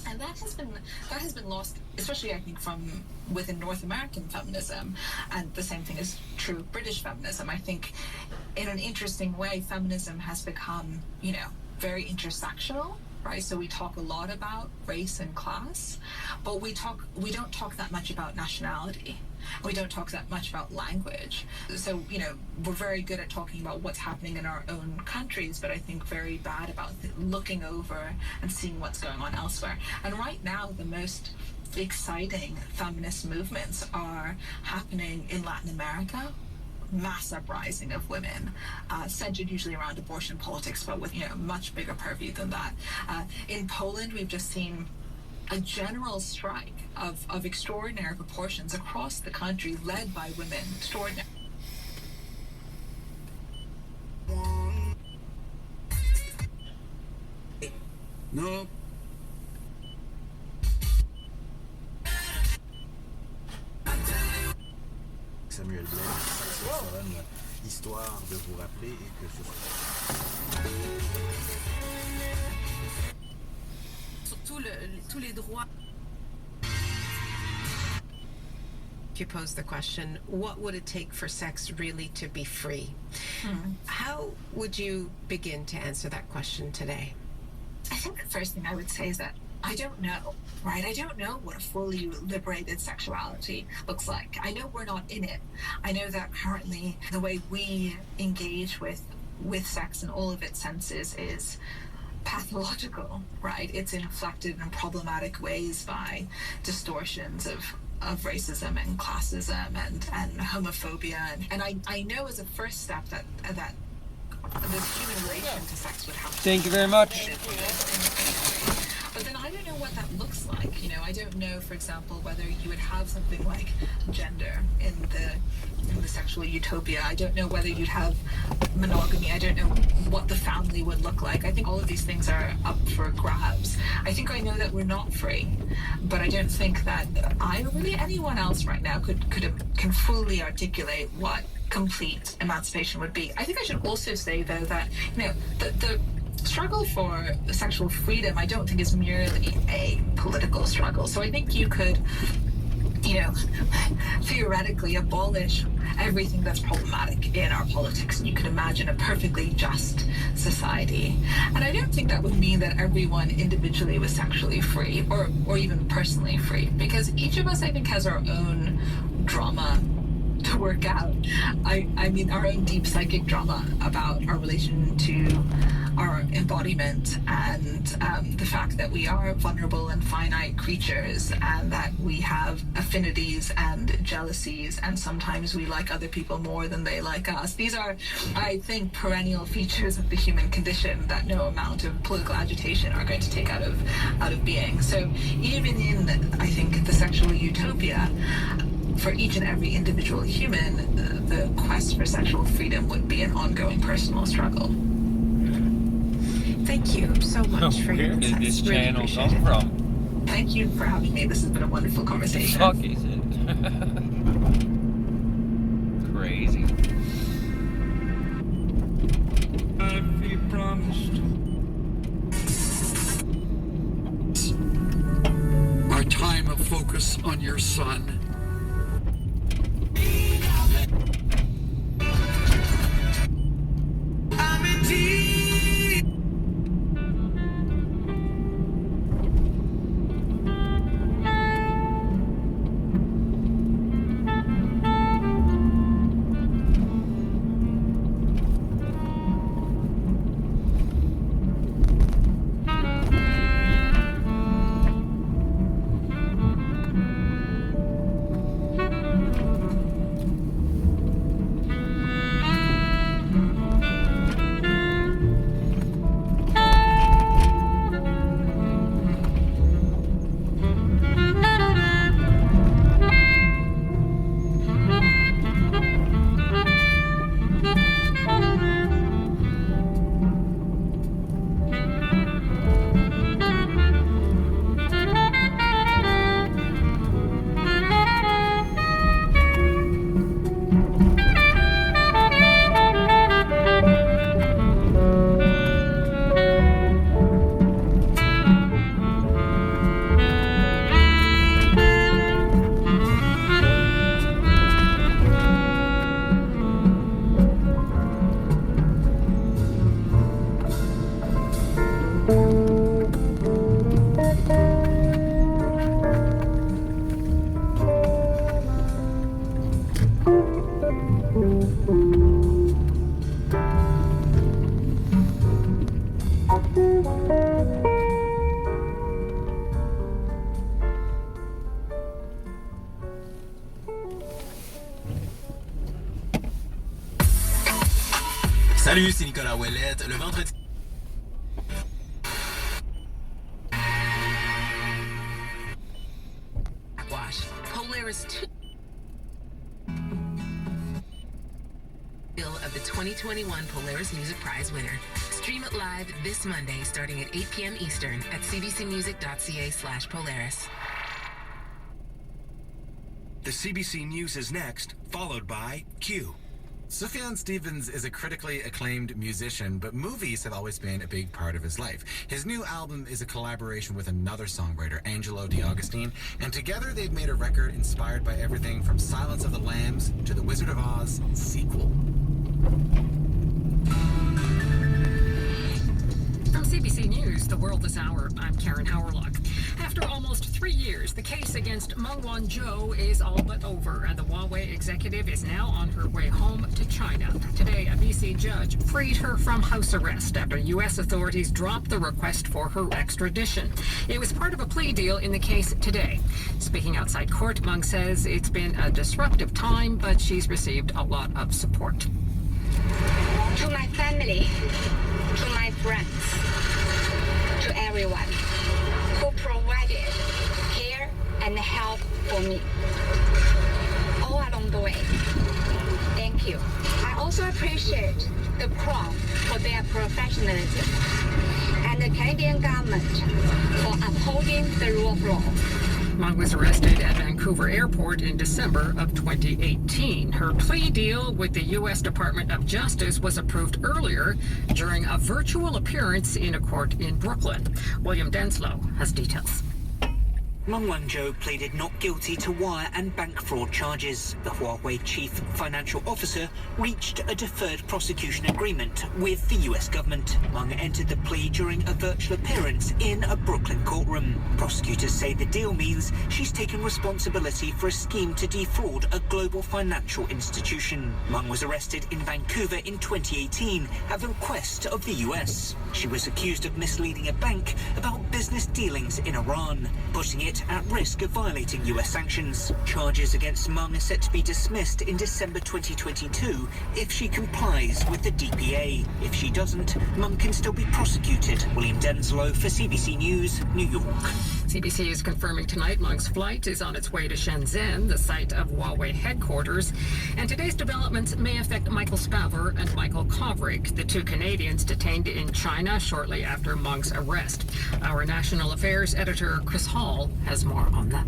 And that has been lost, especially I think from within North American feminism, and the same thing is true of British feminism. I think in an interesting way, feminism has become, very intersectional, right? So we talk a lot about race and class, but we don't talk that much about nationality. We don't talk that much about language. So, we're very good at talking about what's happening in our own countries, but I think very bad about looking over and seeing what's going on elsewhere. And right now, the most exciting feminist movements are happening in Latin America. Mass uprising of women, centered usually around abortion politics, but with much bigger purview than that. In Poland, we've just seen a general strike of extraordinary proportions across the country, led by women. Extraordinary. No. Samuel Blaine, saxophone, histoire de vous rappeler et que surtout tous les droits. You pose the question, what would it take for sex really to be free? How would you begin to answer that question today? I think the first thing I would say is that I don't know, right? I don't know what a fully liberated sexuality looks like. I know we're not in it. I know that currently the way we engage with sex in all of its senses is pathological, right? It's inflected in problematic ways by distortions of racism and classism and homophobia. And I know as a first step that this human relation to sex would have to... Thank you very much. But then I don't know what that looks like. I don't know, for example, whether you would have something like gender in the sexual utopia. I don't know whether you'd have monogamy. I don't know what the family would look like. I think all of these things are up for grabs. I think I know that we're not free, but I don't think that I or really anyone else right now can fully articulate what complete emancipation would be. I think I should also say, though, that the struggle for sexual freedom, I don't think, is merely a political struggle. So I think you could, theoretically abolish everything that's problematic in our politics, and you could imagine a perfectly just society. And I don't think that would mean that everyone individually was sexually free or even personally free, because each of us, I think, has our own drama to work out. I mean, our own deep psychic drama about our relation to our embodiment and the fact that we are vulnerable and finite creatures, and that we have affinities and jealousies, and sometimes we like other people more than they like us. These are, I think, perennial features of the human condition that no amount of political agitation are going to take out of being. So even in, I think, the sexual utopia, for each and every individual human, the quest for sexual freedom would be an ongoing personal struggle. Thank you so much for your insights. Where did this Really channel appreciate come it. from? Thank you for having me. This has been a wonderful conversation. Fuck is it? Crazy. I'd be promised. Our time of focus on your son. I'm in deep. Salut, c'est Nicolas Ouellette. Le vendredi... Wash. Polaris 2 of the 2021 Polaris Music Prize winner. Stream it live this Monday starting at 8 p.m. Eastern at cbcmusic.ca/Polaris. The CBC News is next, followed by Q. Sufjan Stevens is a critically acclaimed musician, but movies have always been a big part of his life. His new album is a collaboration with another songwriter, Angelo DiAugustine, and together they've made a record inspired by everything from Silence of the Lambs to The Wizard of Oz sequel. From CBC News, The World This Hour, I'm Karen Howerlock. After almost 3 years, the case against Meng Wanzhou is all but over, and the Huawei executive is now on her way home to China. Today, a BC judge freed her from house arrest after U.S. authorities dropped the request for her extradition. It was part of a plea deal in the case today. Speaking outside court, Meng says it's been a disruptive time, but she's received a lot of support. To my family, to my friends, to everyone who provided care and help for me all along the way. Thank you. I also appreciate the Crown for their professionalism and the Canadian government for upholding the rule of law. Meng was arrested at Vancouver Airport in December of 2018. Her plea deal with the U.S. Department of Justice was approved earlier during a virtual appearance in a court in Brooklyn. William Denslow has details. Meng Wanzhou pleaded not guilty to wire and bank fraud charges. The Huawei chief financial officer reached a deferred prosecution agreement with the US government. Meng entered the plea during a virtual appearance in a Brooklyn courtroom. Prosecutors say the deal means she's taken responsibility for a scheme to defraud a global financial institution. Meng was arrested in Vancouver in 2018 at the request of the US. She was accused of misleading a bank about business dealings in Iran, putting it at risk of violating US sanctions. Charges against Meng are set to be dismissed in December 2022 if she complies with the DPA. If she doesn't, Meng can still be prosecuted. William Denslow for CBC News, New York. CBC is confirming tonight Meng's flight is on its way to Shenzhen, the site of Huawei headquarters. And today's developments may affect Michael Spavor and Michael Kovrig, the two Canadians detained in China shortly after Meng's arrest. Our national affairs editor, Chris Hall, has more on that.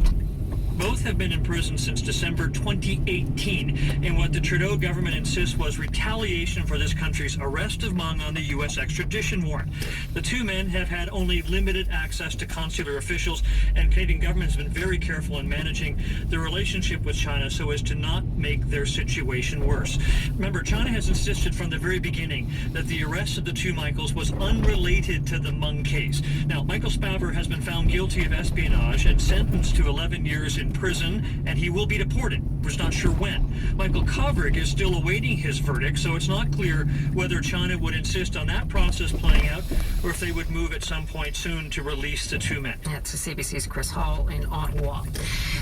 Both have been in prison since December 2018, and what the Trudeau government insists was retaliation for this country's arrest of Meng on the U.S. extradition warrant. The two men have had only limited access to consular officials, and Canadian government has been very careful in managing the relationship with China so as to not make their situation worse. Remember, China has insisted from the very beginning that the arrest of the two Michaels was unrelated to the Meng case. Now, Michael Spavor has been found guilty of espionage and sentenced to 11 years in prison, and he will be deported. We're just not sure when. Michael Kovrig is still awaiting his verdict, so it's not clear whether China would insist on that process playing out or if they would move at some point soon to release the two men. That's CBC's Chris Hall in Ottawa.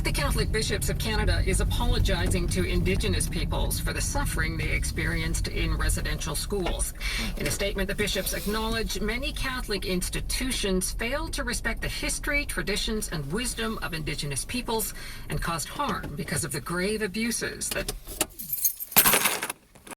The Catholic Bishops of Canada is apologizing to Indigenous peoples for the suffering they experienced in residential schools. In a statement, the bishops acknowledge many Catholic institutions failed to respect the history, traditions, and wisdom of Indigenous peoples and caused harm because of the grave abuses that